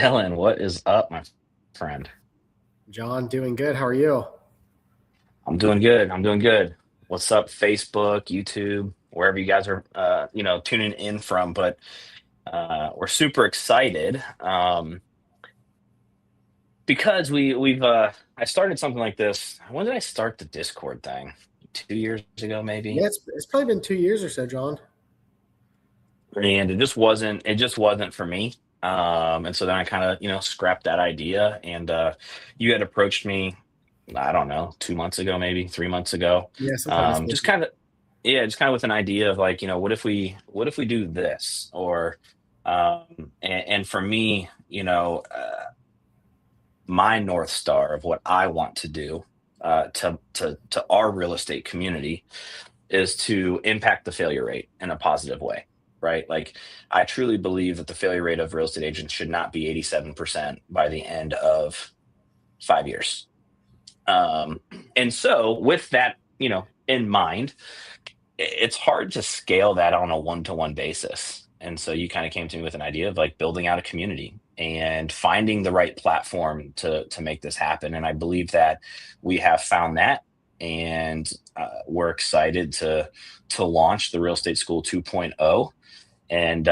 Dylan, what is up, my friend? John, doing good. How are you? I'm doing good. I'm doing good. What's up, Facebook, YouTube, wherever you guys are, tuning in from? But we're super excited because I started something like this. When did I start the Discord thing? 2 years ago, Yeah, maybe. it's probably been 2 years or so, John. And it just wasn't for me. And so then I kind of scrapped that idea, and you had approached me, I don't know, 2 months ago, maybe 3 months ago. Yeah, sometime this week. Just kind of, yeah, just kind of with an idea of like, what if we do this? Or and for me, my North Star of what I want to do to our real estate community is to impact the failure rate in a positive way, right? Like, I truly believe that the failure rate of real estate agents should not be 87% by the end of 5 years. Um, and so, with that, in mind, it's hard to scale that on a one-to-one basis. And so you kind of came to me with an idea of like building out a community and finding the right platform to make this happen. And I believe that we have found that, and we're excited to launch the Real Estate School 2.0. And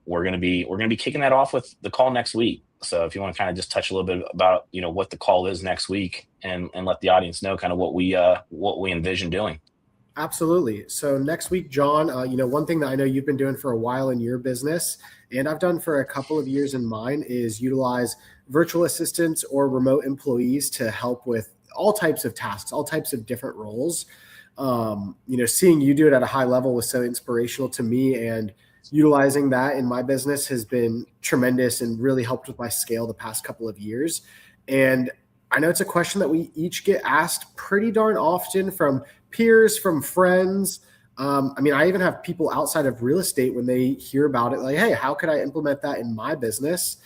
we're gonna be kicking that off with the call next week. So if you want to kind of just touch a little bit about what the call is next week, and let the audience know kind of what we envision doing. Absolutely. So next week, John, one thing that I know you've been doing for a while in your business, and I've done for a couple of years in mine, is utilize virtual assistants or remote employees to help with all types of tasks, all types of different roles. Seeing you do it at a high level was so inspirational to me, and utilizing that in my business has been tremendous and really helped with my scale the past couple of years. And I know it's a question that we each get asked pretty darn often from peers, from friends. I even have people outside of real estate when they hear about it, like, hey, how could I implement that in my business?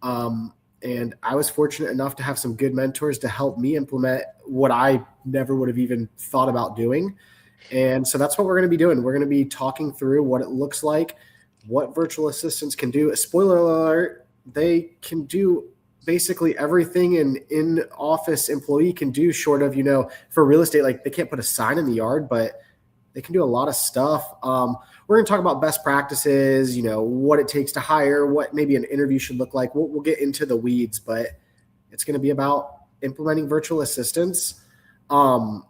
And I was fortunate enough to have some good mentors to help me implement what I never would have even thought about doing. And so that's what we're going to be doing. We're going to be talking through what it looks like, what virtual assistants can do. Spoiler alert, they can do basically everything an in-office employee can do, short of, for real estate, like they can't put a sign in the yard, but they can do a lot of stuff. We're going to talk about best practices, what it takes to hire, what maybe an interview should look like. We'll get into the weeds, but it's going to be about implementing virtual assistants. Um,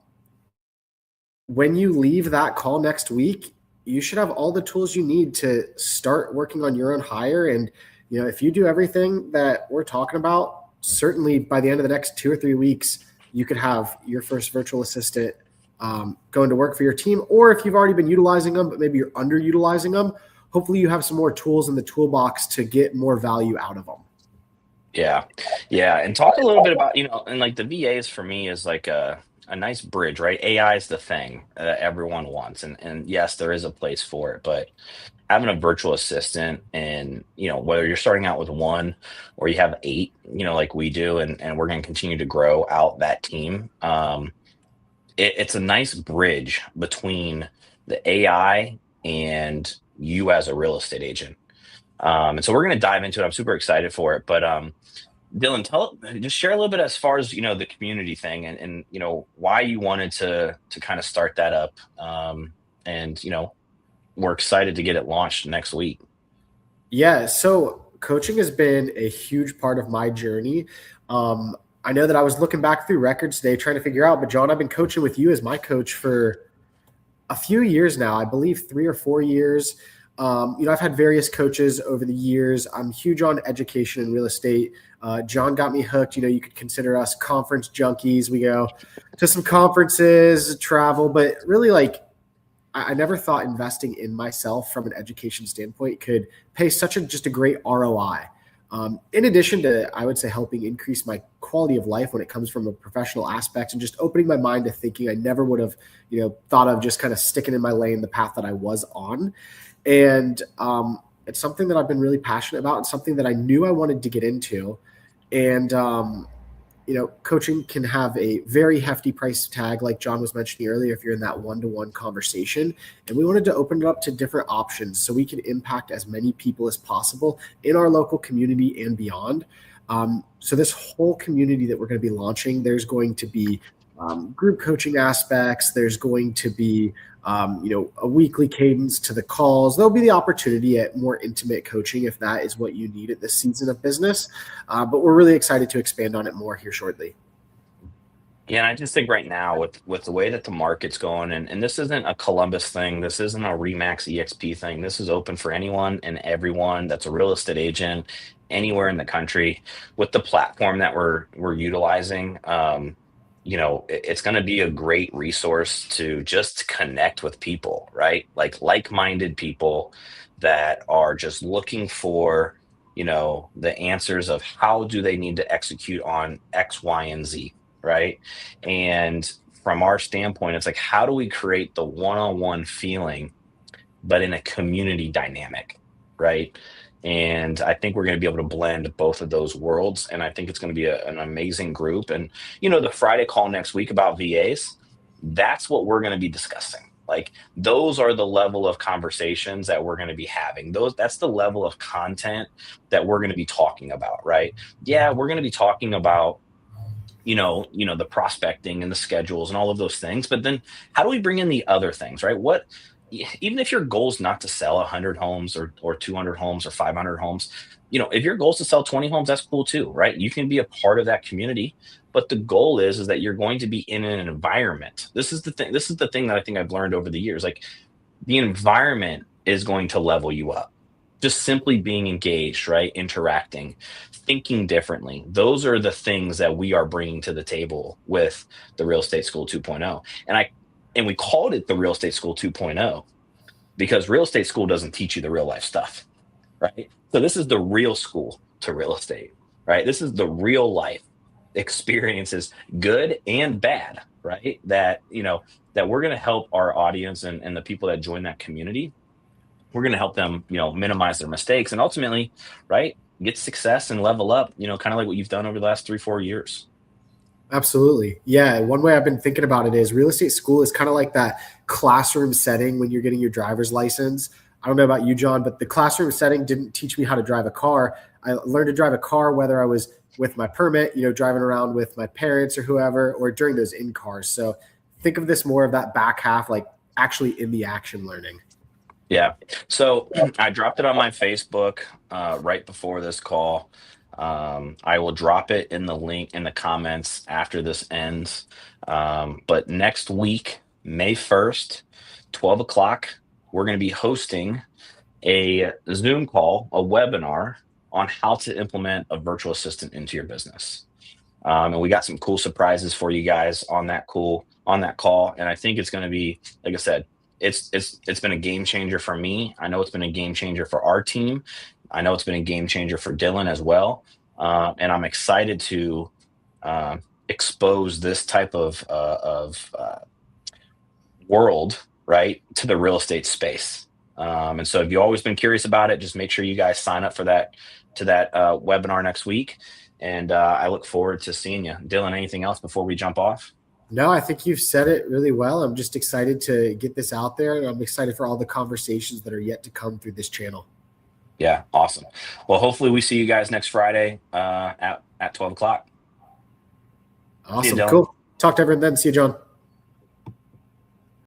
when you leave that call next week, you should have all the tools you need to start working on your own hire. And, if you do everything that we're talking about, certainly by the end of the next 2 or 3 weeks, you could have your first virtual assistant going to work for your team. Or if you've already been utilizing them, but maybe you're underutilizing them, hopefully you have some more tools in the toolbox to get more value out of them. Yeah. Yeah. And talk a little bit about, and like the VAs for me is like a nice bridge, right? AI is the thing that everyone wants. And yes, there is a place for it, but having a virtual assistant, and, whether you're starting out with one or you have eight, like we do, and we're going to continue to grow out that team. It's a nice bridge between the AI and you as a real estate agent. And so we're going to dive into it. I'm super excited for it. But Dylan, just share a little bit as far as the community thing, and why you wanted to kind of start that up. And we're excited to get it launched next week. Yeah, so coaching has been a huge part of my journey. Um, I know that I was looking back through records today trying to figure out, but John, I've been coaching with you as my coach for a few years now, I believe 3 or 4 years. I've had various coaches over the years. I'm huge on education and real estate. John got me hooked. You could consider us conference junkies. We go to some conferences, travel, but really, like, I never thought investing in myself from an education standpoint could pay such just a great ROI. In addition to, I would say, helping increase my quality of life when it comes from a professional aspect, and just opening my mind to thinking I never would have, thought of, just kind of sticking in my lane, the path that I was on. And it's something that I've been really passionate about, and something that I knew I wanted to get into. And coaching can have a very hefty price tag, like John was mentioning earlier, if you're in that one-to-one conversation. And we wanted to open it up to different options so we can impact as many people as possible in our local community and beyond. So this whole community that we're going to be launching, there's going to be group coaching aspects. There's going to be, a weekly cadence to the calls. There'll be the opportunity at more intimate coaching if that is what you need at this season of business. But we're really excited to expand on it more here shortly. Yeah, and I just think right now with the way that the market's going, and this isn't a Columbus thing, this isn't a Remax EXP thing. This is open for anyone and everyone that's a real estate agent anywhere in the country with the platform that we're utilizing. It's going to be a great resource to just connect with people, right? Like-minded people that are just looking for, the answers of how do they need to execute on X, Y, and Z, right? And from our standpoint, it's like, how do we create the one-on-one feeling, but in a community dynamic, right? And I think we're going to be able to blend both of those worlds. And I think it's going to be an amazing group. And, the Friday call next week about VAs, that's what we're going to be discussing. Like, those are the level of conversations that we're going to be having. That's the level of content that we're going to be talking about, right? Yeah, we're going to be talking about the prospecting and the schedules and all of those things. But then how do we bring in the other things, right? Even if your goal is not to sell 100 homes or 200 homes or 500 homes, if your goal is to sell 20 homes, that's cool too, right? You can be a part of that community, but the goal is that you're going to be in an environment. This is the thing that I think I've learned over the years. Like, the environment is going to level you up. Just simply being engaged, right? Interacting, thinking differently. Those are the things that we are bringing to the table with the Real Estate School 2.0. And we called it the Real Estate School 2.0 because real estate school doesn't teach you the real life stuff, right? So this is the real school to real estate, right? This is the real life experiences, good and bad, right? That we're going to help our audience and the people that join that community. We're going to help them, minimize their mistakes and ultimately, right, get success and level up, kind of like what you've done over the last 3-4 years. Absolutely. Yeah. One way I've been thinking about it is real estate school is kind of like that classroom setting when you're getting your driver's license. I don't know about you, John, but the classroom setting didn't teach me how to drive a car. I learned to drive a car, whether I was with my permit, driving around with my parents or whoever, or during those in cars. So think of this more of that back half, like actually in the action learning. Yeah. So I dropped it on my Facebook right before this call. I will drop it in the link in the comments after this ends. But next week, May 1st, 12 o'clock, we're going to be hosting a Zoom call, a webinar on how to implement a virtual assistant into your business. And we got some cool surprises for you guys on that call. And I think it's going to be, like I said, it's been a game changer for me. I know it's been a game changer for our team. I know it's been a game changer for Dylan as well. And I'm excited to expose this type of world, right, to the real estate space. And so if you've always been curious about it, just make sure you guys sign up for that webinar next week. And I look forward to seeing you. Dylan, anything else before we jump off? No, I think you've said it really well. I'm just excited to get this out there. And I'm excited for all the conversations that are yet to come through this channel. Yeah, awesome. Well, hopefully we see you guys next Friday at 12 o'clock. Awesome. Cool. Talk to everyone then. See you, John.